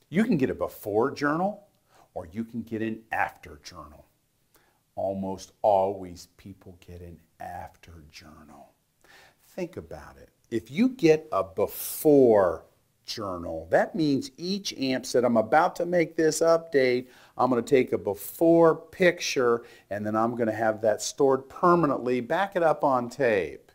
You can get a before journal or you can get an after journal. Almost always people get an after journal. Think about it. If you get a before journal, that means each AMP said, I'm about to make this update. I'm going to take a before picture and then I'm going to have that stored permanently, back it up on tape.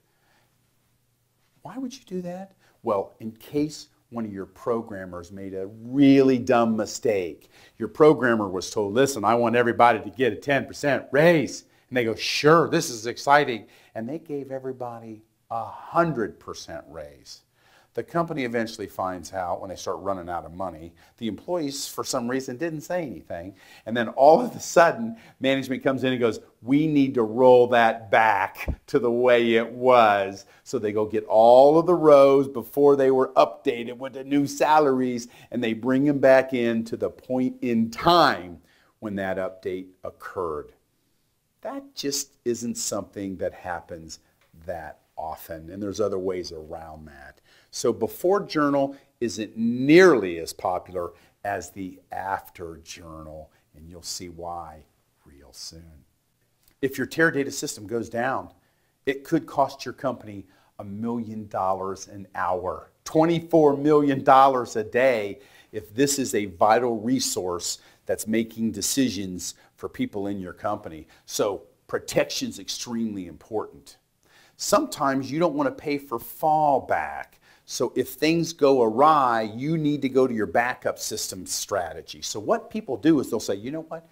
Why would you do that? Well, in case one of your programmers made a really dumb mistake. Your programmer was told, listen, I want everybody to get a 10% raise. And they go, sure, this is exciting. And they gave everybody 100% raise. The company eventually finds out when they start running out of money. The employees, for some reason, didn't say anything. And then all of a sudden, management comes in and goes, we need to roll that back to the way it was. So they go get all of the rows before they were updated with the new salaries, and they bring them back in to the point in time when that update occurred. That just isn't something that happens that often, and there's other ways around that. So before journal isn't nearly as popular as the after journal, and you'll see why real soon. If your Teradata system goes down, it could cost your company $1 million an hour, $24 million a day, if this is a vital resource that's making decisions for people in your company. So protection is extremely important. Sometimes you don't want to pay for fallback. So if things go awry, you need to go to your backup system strategy. So what people do is they'll say, you know what?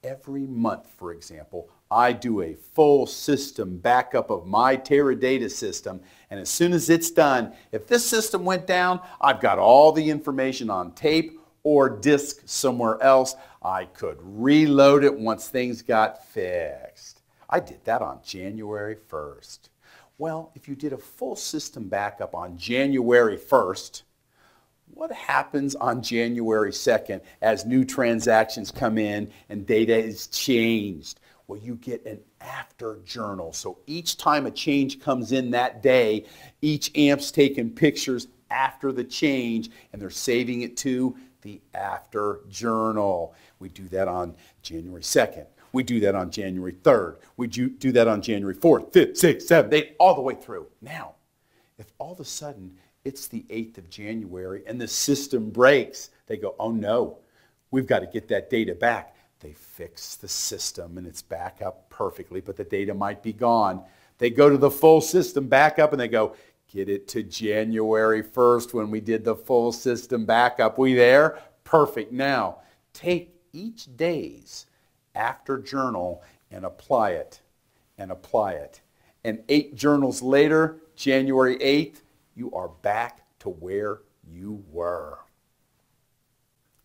Every month, for example, I do a full system backup of my Teradata system. And as soon as it's done, if this system went down, I've got all the information on tape or disk somewhere else. I could reload it once things got fixed. I did that on January 1st. Well, if you did a full system backup on January 1st, what happens on January 2nd as new transactions come in and data is changed? Well, you get an after journal. So each time a change comes in that day, each AMP's taking pictures after the change and they're saving it to the after journal. We do that on January 2nd. We do that on January 3rd. We do that on January 4th, 5th, 6th, 7th, 8th, all the way through. Now, if all of a sudden it's the 8th of January and the system breaks, they go, oh no, we've got to get that data back. They fix the system and it's back up perfectly, but the data might be gone. They go to the full system backup and they go, get it to January 1st when we did the full system backup. We there? Perfect. Now, take each day's after journal and apply it and apply it. And 8 journals later, January 8th, you are back to where you were.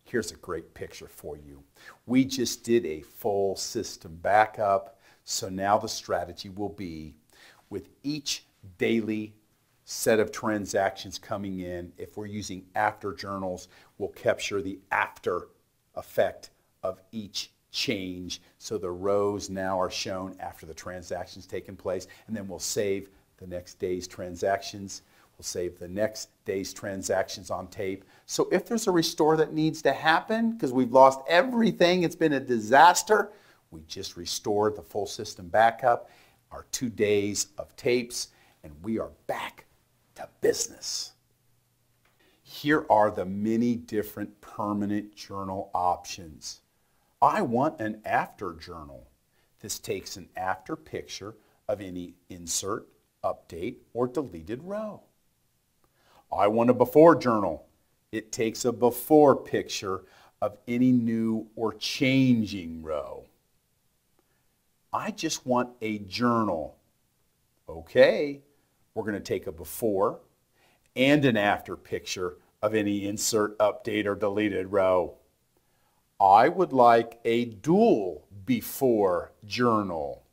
Here's a great picture for you. We just did a full system backup, so now the strategy will be with each daily set of transactions coming in, if we're using after journals, we'll capture the after effect of each change. So the rows now are shown after the transactions taken place, and then we'll save the next day's transactions. We'll save the next day's transactions on tape. So if there's a restore that needs to happen because we've lost everything, it's been a disaster, we just restore the full system backup, our 2 days of tapes, and we are back to business. Here are the many different permanent journal options. I want an after journal. This takes an after picture of any insert, update, or deleted row. I want a before journal. It takes a before picture of any new or changing row. I just want a journal. Okay, we're going to take a before and an after picture of any insert, update, or deleted row. I would like a dual before journal.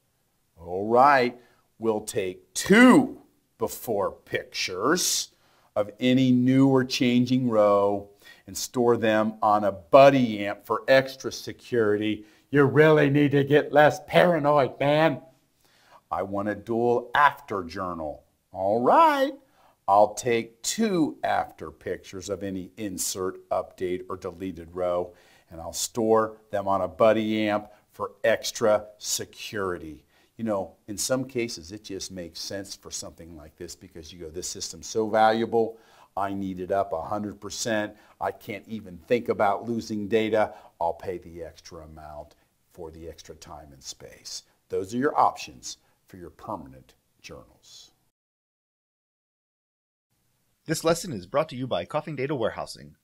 All right, we'll take 2 before pictures of any new or changing row and store them on a buddy amp for extra security. You really need to get less paranoid, man. I want a dual after journal. All right, I'll take 2 after pictures of any insert, update, or deleted row, and I'll store them on a buddy amp for extra security. You know, in some cases, it just makes sense for something like this because you go, this system's so valuable, I need it up 100%. I can't even think about losing data. I'll pay the extra amount for the extra time and space. Those are your options for your permanent journals. This lesson is brought to you by Coffing Data Warehousing.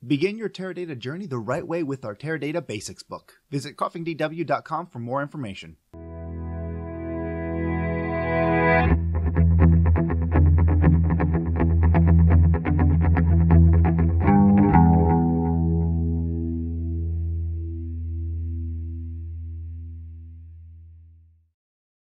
Begin your Teradata journey the right way with our Teradata Basics book. Visit coffingdw.com for more information.